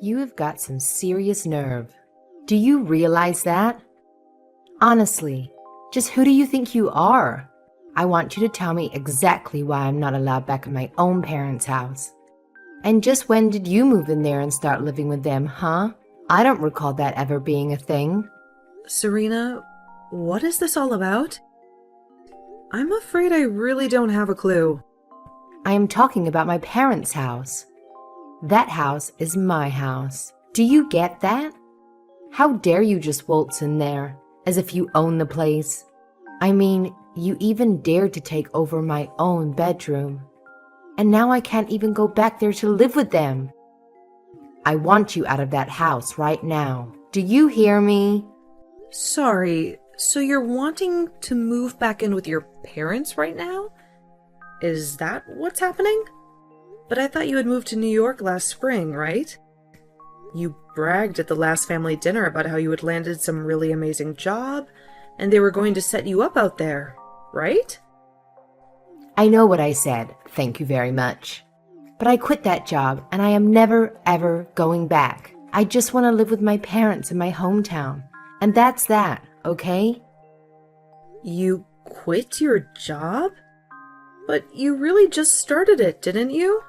You have got some serious nerve. Do you realize that? Honestly, just who do you think you are? I want you to tell me exactly why I'm not allowed back at my own parents' house. And just when did you move in there and start living with them, huh? I don't recall that ever being a thing. Serena, what is this all about? I'm afraid I really don't have a clue. I am talking about my parents' house. That house is my house. Do you get that? How dare you just waltz in there, as if you own the place? I mean, you even dared to take over my own bedroom. And now I can't even go back there to live with them. I want you out of that house right now. Do you hear me? Sorry, so you're wanting to move back in with your parents right now? Is that what's happening? But I thought you had moved to New York last spring, right? You bragged at the last family dinner about how you had landed some really amazing job, and they were going to set you up out there, right? I know what I said, thank you very much. But I quit that job, and I am never, ever going back. I just want to live with my parents in my hometown. And that's that, okay? You quit your job? But you really just started it, didn't you?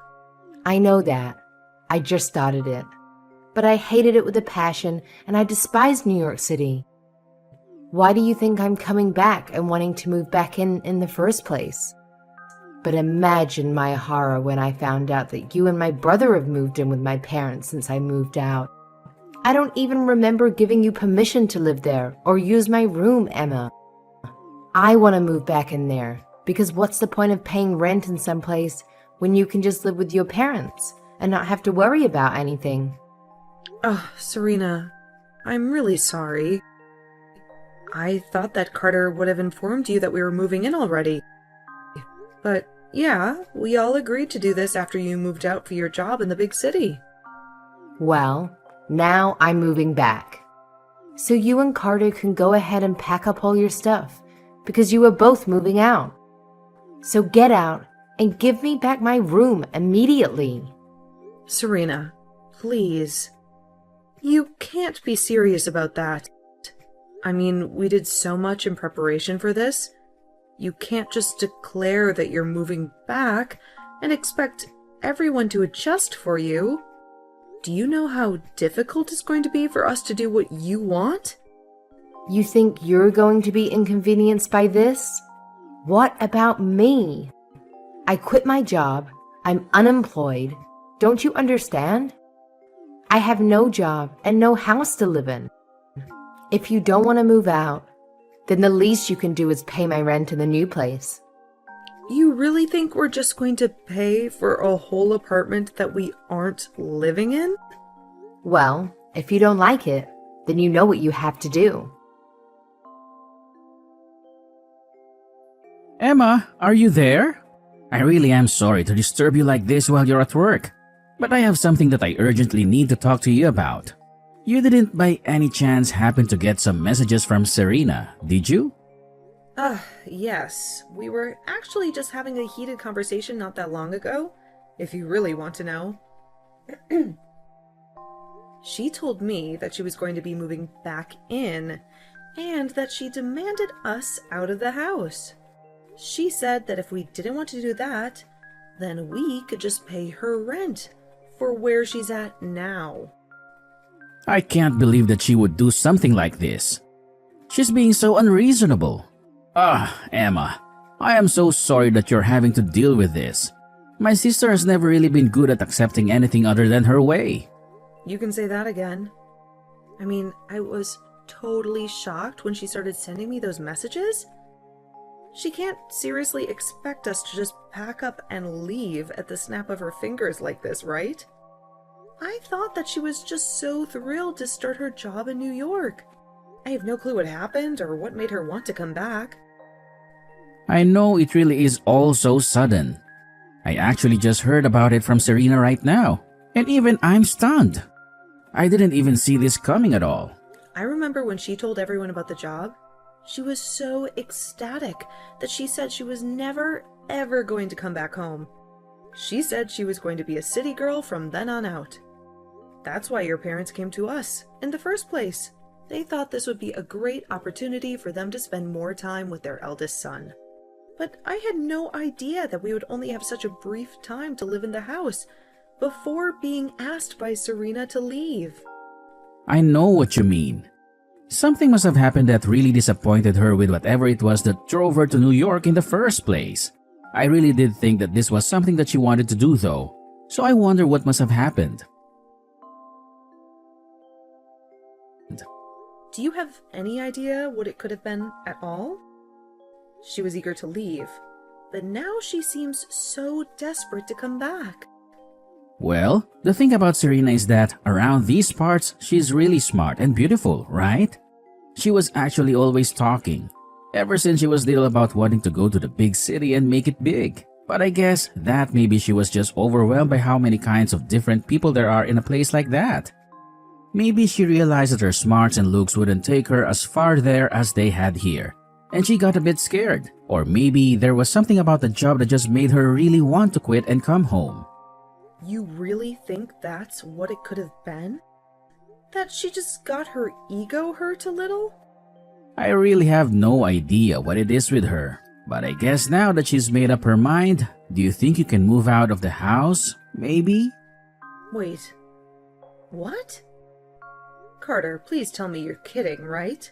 I know that. I just started it. But I hated it with a passion, and I despised New York City. Why do you think I'm coming back and wanting to move back in the first place? But imagine my horror when I found out that you and my brother have moved in with my parents since I moved out. I don't even remember giving you permission to live there or use my room, Emma. I want to move back in there because what's the point of paying rent in some place when you can just live with your parents and not have to worry about anything? Oh, Serena, I'm really sorry. I thought that Carter would have informed you that we were moving in already. But yeah, we all agreed to do this after you moved out for your job in the big city. Well, now I'm moving back. So you and Carter can go ahead and pack up all your stuff because you are both moving out. So get out and give me back my room immediately. Serena, please. You can't be serious about that. I mean, we did so much in preparation for this. You can't just declare that you're moving back and expect everyone to adjust for you. Do you know how difficult it's going to be for us to do what you want? You think you're going to be inconvenienced by this? What about me? I quit my job. I'm unemployed. Don't you understand? I have no job and no house to live in. If you don't want to move out, then the least you can do is pay my rent in the new place. You really think we're just going to pay for a whole apartment that we aren't living in? Well, if you don't like it, then you know what you have to do. Emma, are you there? I really am sorry to disturb you like this while you're at work, but I have something that I urgently need to talk to you about. You didn't by any chance happen to get some messages from Serena, did you? Yes. We were actually just having a heated conversation not that long ago, if you really want to know. She told me that she was going to be moving back in, and that she demanded us out of the house. She said that if we didn't want to do that, then we could just pay her rent for where she's at now. I can't believe that she would do something like this. She's being so unreasonable. Emma, I am so sorry that you're having to deal with this. My sister has never really been good at accepting anything other than her way. You can say that again. I mean, I was totally shocked when she started sending me those messages. She can't seriously expect us to just pack up and leave at the snap of her fingers like this, right? I thought that she was just so thrilled to start her job in New York. I have no clue what happened or what made her want to come back. I know it really is all so sudden. I actually just heard about it from Serena right now, and even I'm stunned. I didn't even see this coming at all. I remember when she told everyone about the job, she was so ecstatic that she said she was never, ever going to come back home. She said she was going to be a city girl from then on out. That's why your parents came to us in the first place. They thought this would be a great opportunity for them to spend more time with their eldest son. But I had no idea that we would only have such a brief time to live in the house before being asked by Serena to leave. I know what you mean. Something must have happened that really disappointed her with whatever it was that drove her to New York in the first place. I really did think that this was something that she wanted to do though, so I wonder what must have happened. Do you have any idea what it could have been at all? She was eager to leave, but now she seems so desperate to come back. Well, the thing about Serena is that around these parts, she's really smart and beautiful, right? She was actually always talking, ever since she was little, about wanting to go to the big city and make it big. But I guess that maybe she was just overwhelmed by how many kinds of different people there are in a place like that. Maybe she realized that her smarts and looks wouldn't take her as far there as they had here, and she got a bit scared. Or maybe there was something about the job that just made her really want to quit and come home. You really think that's what it could have been? That she just got her ego hurt a little? I really have no idea what it is with her, but I guess now that she's made up her mind, do you think you can move out of the house, maybe? Wait, what? Carter, please tell me you're kidding, right?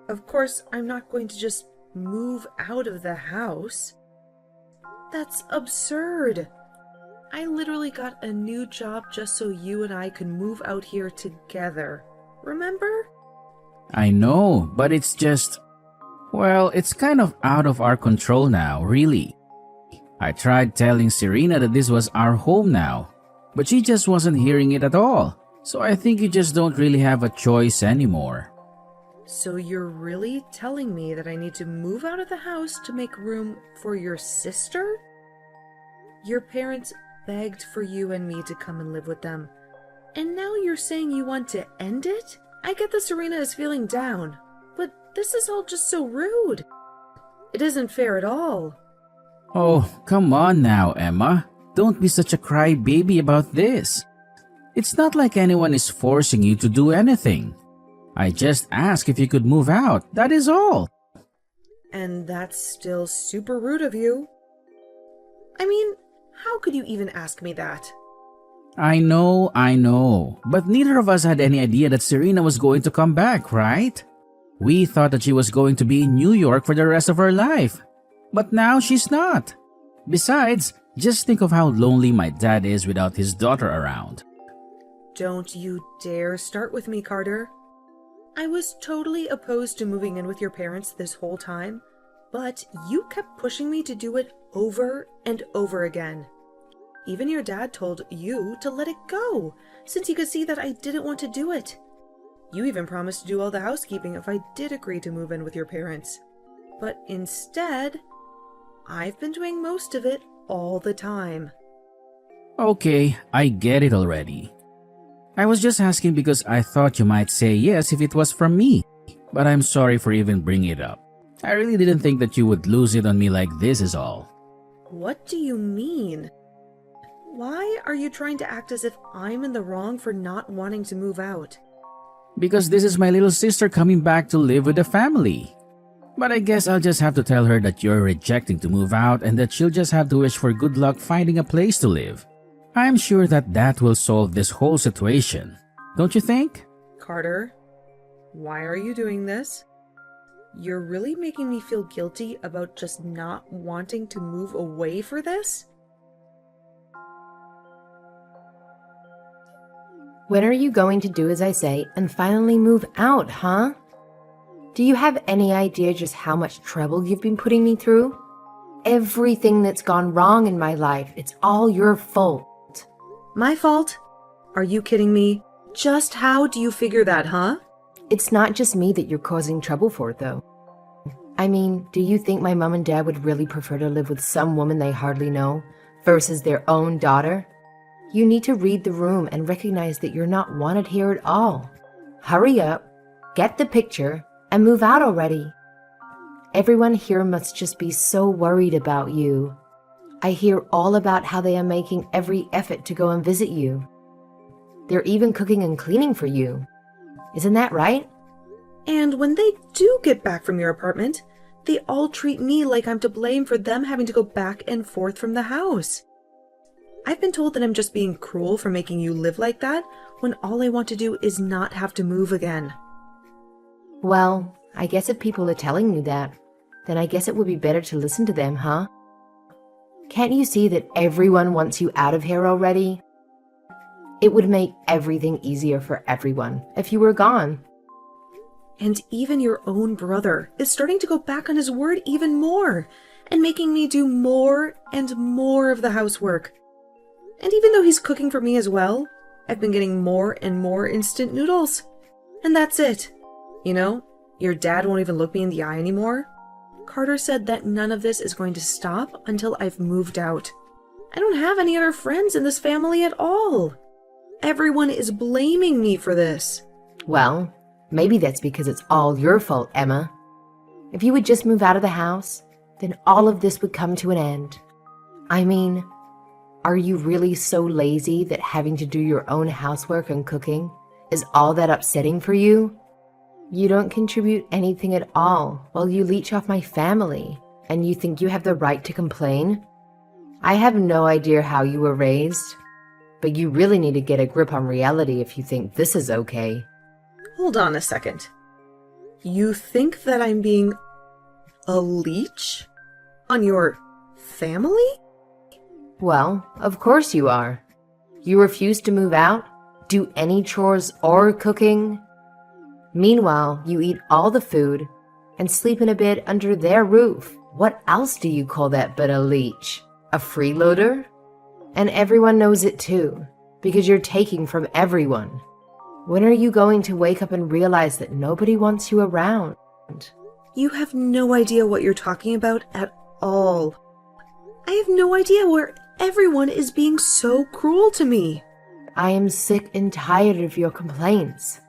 Of course, I'm not going to just move out of the house. That's absurd. I literally got a new job just so you and I could move out here together. Remember? I know, but it's just... well, it's kind of out of our control now, really. I tried telling Serena that this was our home now, but she just wasn't hearing it at all. So I think you just don't really have a choice anymore. So you're really telling me that I need to move out of the house to make room for your sister? Your parents begged for you and me to come and live with them, and now you're saying you want to end it? I get that Serena is feeling down, but this is all just so rude. It isn't fair at all. Oh, come on now, Emma. Don't be such a crybaby about this. It's not like anyone is forcing you to do anything. I just asked if you could move out, that is all. And that's still super rude of you. I mean, how could you even ask me that? I know, but neither of us had any idea that Serena was going to come back, right? We thought that she was going to be in New York for the rest of her life, but now she's not. Besides, just think of how lonely my dad is without his daughter around. Don't you dare start with me, Carter. I was totally opposed to moving in with your parents this whole time, but you kept pushing me to do it over and over again. Even your dad told you to let it go, since he could see that I didn't want to do it. You even promised to do all the housekeeping if I did agree to move in with your parents. But instead, I've been doing most of it all the time. Okay, I get it already. I was just asking because I thought you might say yes if it was from me, but I'm sorry for even bringing it up. I really didn't think that you would lose it on me like this is all. What do you mean? Why are you trying to act as if I'm in the wrong for not wanting to move out? Because this is my little sister coming back to live with the family. But I guess I'll just have to tell her that you're rejecting to move out and that she'll just have to wish for good luck finding a place to live. I'm sure that that will solve this whole situation. Don't you think? Carter, why are you doing this? You're really making me feel guilty about just not wanting to move away for this? When are you going to do as I say and finally move out, huh? Do you have any idea just how much trouble you've been putting me through? Everything that's gone wrong in my life, it's all your fault. My fault? Are you kidding me? Just how do you figure that, huh? It's not just me that you're causing trouble for, though. I mean, do you think my mom and dad would really prefer to live with some woman they hardly know versus their own daughter? You need to read the room and recognize that you're not wanted here at all. Hurry up, get the picture, and move out already. Everyone here must just be so worried about you. I hear all about how they are making every effort to go and visit you. They're even cooking and cleaning for you. Isn't that right? And when they do get back from your apartment, they all treat me like I'm to blame for them having to go back and forth from the house. I've been told that I'm just being cruel for making you live like that when all I want to do is not have to move again. Well, I guess if people are telling you that, then I guess it would be better to listen to them, huh? Can't you see that everyone wants you out of here already? It would make everything easier for everyone if you were gone. And even your own brother is starting to go back on his word even more and making me do more and more of the housework. And even though he's cooking for me as well, I've been getting more and more instant noodles. And that's it. You know, your dad won't even look me in the eye anymore. Carter said that none of this is going to stop until I've moved out. I don't have any other friends in this family at all. Everyone is blaming me for this. Well, maybe that's because it's all your fault, Emma. If you would just move out of the house, then all of this would come to an end. I mean, are you really so lazy that having to do your own housework and cooking is all that upsetting for you? You don't contribute anything at all while you leech off my family, and you think you have the right to complain? I have no idea how you were raised, but you really need to get a grip on reality if you think this is okay. Hold on a second. You think that I'm being a leech on your family? Well, of course you are. You refuse to move out, do any chores or cooking. Meanwhile, you eat all the food and sleep in a bed under their roof. What else do you call that but a leech? A freeloader? And everyone knows it too, because you're taking from everyone. When are you going to wake up and realize that nobody wants you around? You have no idea what you're talking about at all. I have no idea where everyone is being so cruel to me. I am sick and tired of your complaints.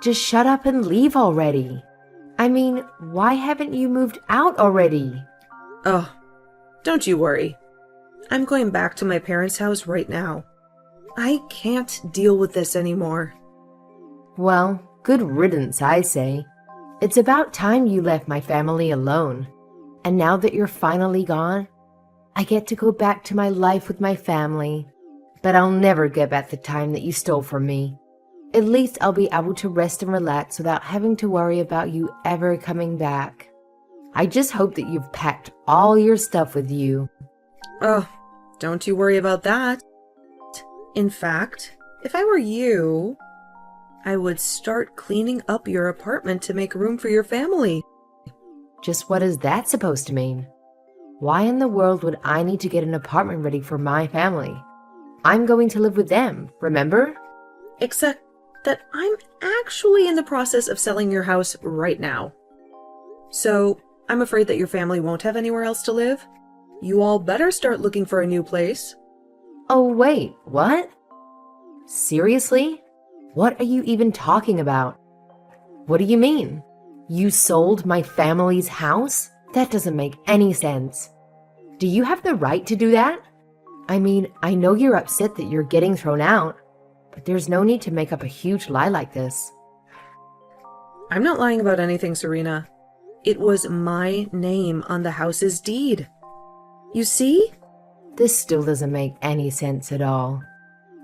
Just shut up and leave already. I mean, why haven't you moved out already? Oh, don't you worry. I'm going back to my parents' house right now. I can't deal with this anymore. Well, good riddance, I say. It's about time you left my family alone. And now that you're finally gone, I get to go back to my life with my family. But I'll never get back the time that you stole from me. At least I'll be able to rest and relax without having to worry about you ever coming back. I just hope that you've packed all your stuff with you. Oh, don't you worry about that. In fact, if I were you, I would start cleaning up your apartment to make room for your family. Just what is that supposed to mean? Why in the world would I need to get an apartment ready for my family? I'm going to live with them, remember? Except that I'm actually in the process of selling your house right now. So I'm afraid that your family won't have anywhere else to live. You all better start looking for a new place. Oh, wait, what? Seriously? What are you even talking about? What do you mean? You sold my family's house? That doesn't make any sense. Do you have the right to do that? I mean, I know you're upset that you're getting thrown out, but there's no need to make up a huge lie like this. I'm not lying about anything, Serena. It was my name on the house's deed. You see? This still doesn't make any sense at all.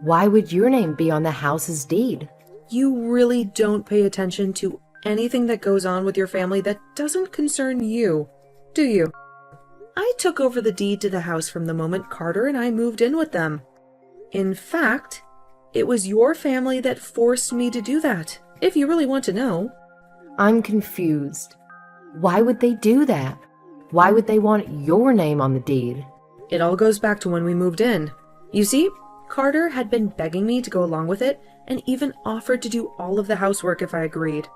Why would your name be on the house's deed? You really don't pay attention to anything that goes on with your family that doesn't concern you, do you? I took over the deed to the house from the moment Carter and I moved in with them. In fact, it was your family that forced me to do that, if you really want to know. I'm confused. Why would they do that? Why would they want your name on the deed? It all goes back to when we moved in. You see, Carter had been begging me to go along with it and even offered to do all of the housework if I agreed.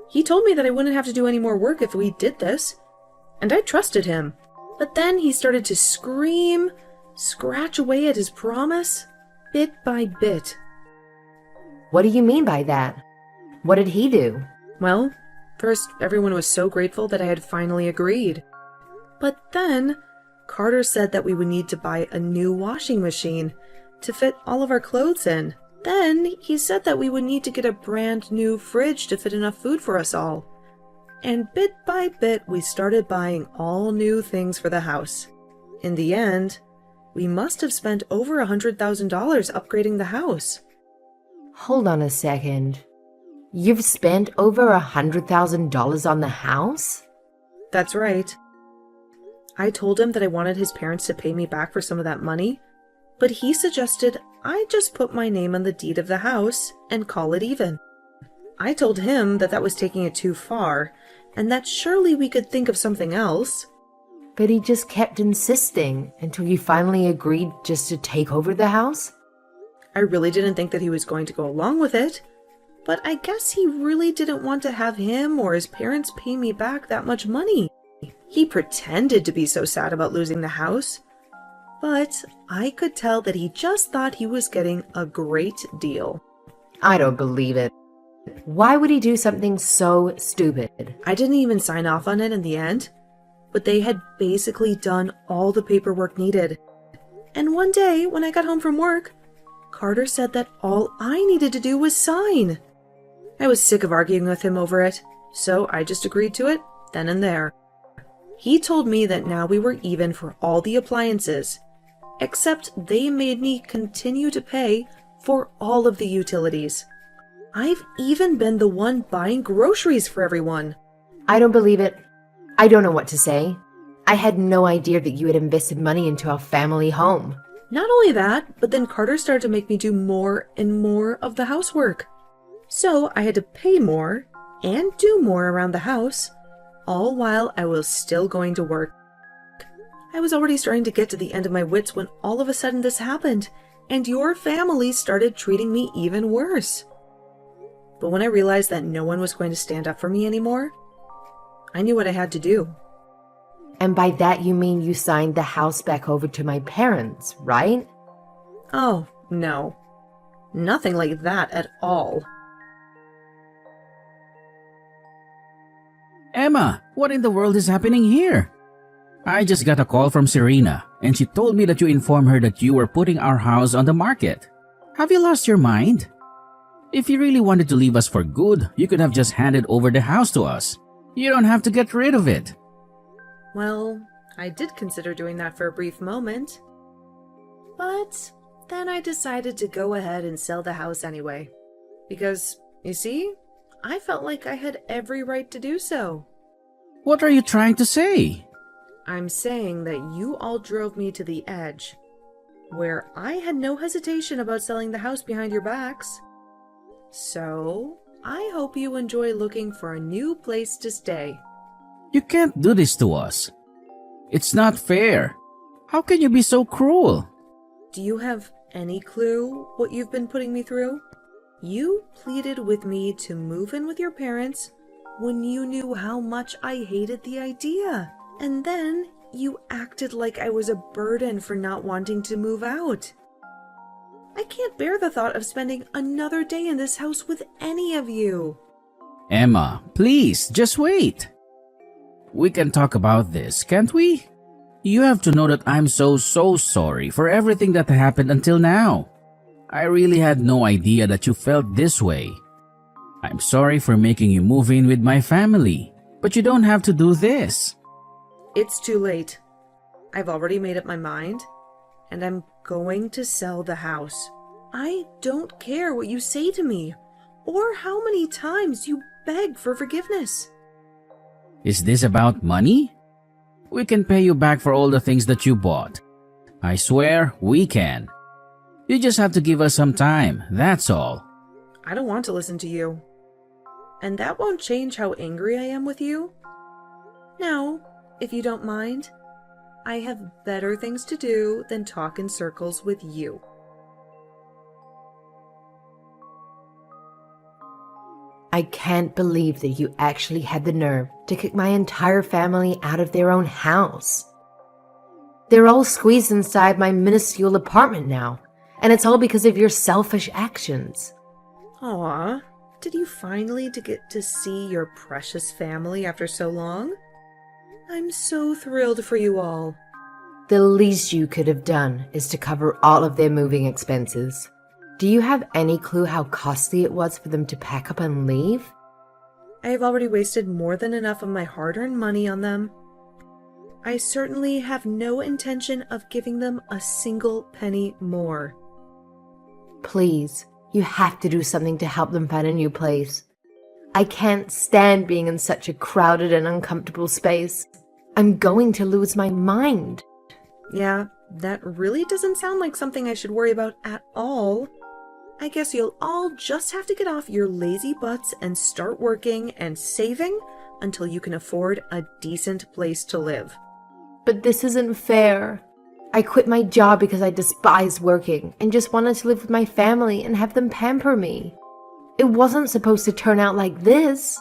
He told me that I wouldn't have to do any more work if we did this, and I trusted him. But then he started to scratch away at his promise, bit by bit. What do you mean by that? What did he do? Well, first everyone was so grateful that I had finally agreed. But then Carter said that we would need to buy a new washing machine to fit all of our clothes in. Then he said that we would need to get a brand new fridge to fit enough food for us all. And bit by bit, we started buying all new things for the house. In the end, we must have spent over $100,000 upgrading the house. Hold on a second. You've spent over $100,000 on the house? That's right. I told him that I wanted his parents to pay me back for some of that money, but he suggested I just put my name on the deed of the house and call it even. I told him that was taking it too far, and that surely we could think of something else. But he just kept insisting until you finally agreed just to take over the house? I really didn't think that he was going to go along with it, but I guess he really didn't want to have him or his parents pay me back that much money. He pretended to be so sad about losing the house, but I could tell that he just thought he was getting a great deal. I don't believe it. Why would he do something so stupid? I didn't even sign off on it in the end, but they had basically done all the paperwork needed. And one day, when I got home from work, Carter said that all I needed to do was sign. I was sick of arguing with him over it, so I just agreed to it then and there. He told me that now we were even for all the appliances, except they made me continue to pay for all of the utilities. I've even been the one buying groceries for everyone. I don't believe it. I don't know what to say. I had no idea that you had invested money into our family home. Not only that, but then Carter started to make me do more and more of the housework. So I had to pay more and do more around the house, all while I was still going to work. I was already starting to get to the end of my wits when all of a sudden this happened, and your family started treating me even worse. But when I realized that no one was going to stand up for me anymore, I knew what I had to do. And by that you mean you signed the house back over to my parents, right? Oh, no. Nothing like that at all. Emma, what in the world is happening here? I just got a call from Serena, and she told me that you informed her that you were putting our house on the market. Have you lost your mind? If you really wanted to leave us for good, you could have just handed over the house to us. You don't have to get rid of it. Well, I did consider doing that for a brief moment. But then I decided to go ahead and sell the house anyway. Because, you see, I felt like I had every right to do so. What are you trying to say? I'm saying that you all drove me to the edge, where I had no hesitation about selling the house behind your backs. So, I hope you enjoy looking for a new place to stay. You can't do this to us. It's not fair. How can you be so cruel? Do you have any clue what you've been putting me through? You pleaded with me to move in with your parents when you knew how much I hated the idea. And then you acted like I was a burden for not wanting to move out. I can't bear the thought of spending another day in this house with any of you. Emma, please, just wait. We can talk about this, can't we? You have to know that I'm so sorry for everything that happened until now. I really had no idea that you felt this way. I'm sorry for making you move in with my family, but you don't have to do this. It's too late. I've already made up my mind, and I'm going to sell the house. I don't care what you say to me, or how many times you beg for forgiveness. Is this about money? We can pay you back for all the things that you bought. I swear we can. You just have to give us some time, that's all. I don't want to listen to you. And that won't change how angry I am with you. Now, if you don't mind, I have better things to do than talk in circles with you. I can't believe that you actually had the nerve to kick my entire family out of their own house. They're all squeezed inside my minuscule apartment now, and it's all because of your selfish actions. Aw, did you finally get to see your precious family after so long? I'm so thrilled for you all. The least you could have done is to cover all of their moving expenses. Do you have any clue how costly it was for them to pack up and leave? I have already wasted more than enough of my hard-earned money on them. I certainly have no intention of giving them a single penny more. Please, you have to do something to help them find a new place. I can't stand being in such a crowded and uncomfortable space. I'm going to lose my mind. Yeah, that really doesn't sound like something I should worry about at all. I guess you'll all just have to get off your lazy butts and start working and saving until you can afford a decent place to live. But this isn't fair. I quit my job because I despised working and just wanted to live with my family and have them pamper me. It wasn't supposed to turn out like this.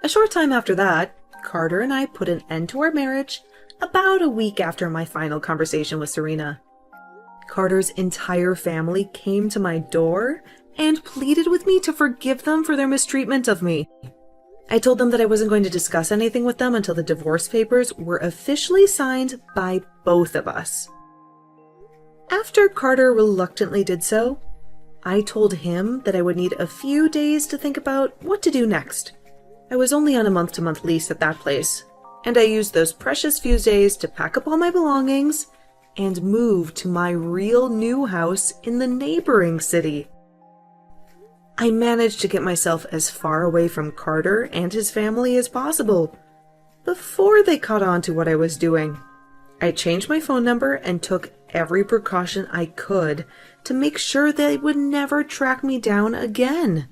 A short time after that, Carter and I put an end to our marriage about a week after my final conversation with Serena. Carter's entire family came to my door and pleaded with me to forgive them for their mistreatment of me. I told them that I wasn't going to discuss anything with them until the divorce papers were officially signed by both of us. After Carter reluctantly did so, I told him that I would need a few days to think about what to do next. I was only on a month-to-month lease at that place, and I used those precious few days to pack up all my belongings and move to my real new house in the neighboring city. I managed to get myself as far away from Carter and his family as possible before they caught on to what I was doing. I changed my phone number and took every precaution I could to make sure they would never track me down again.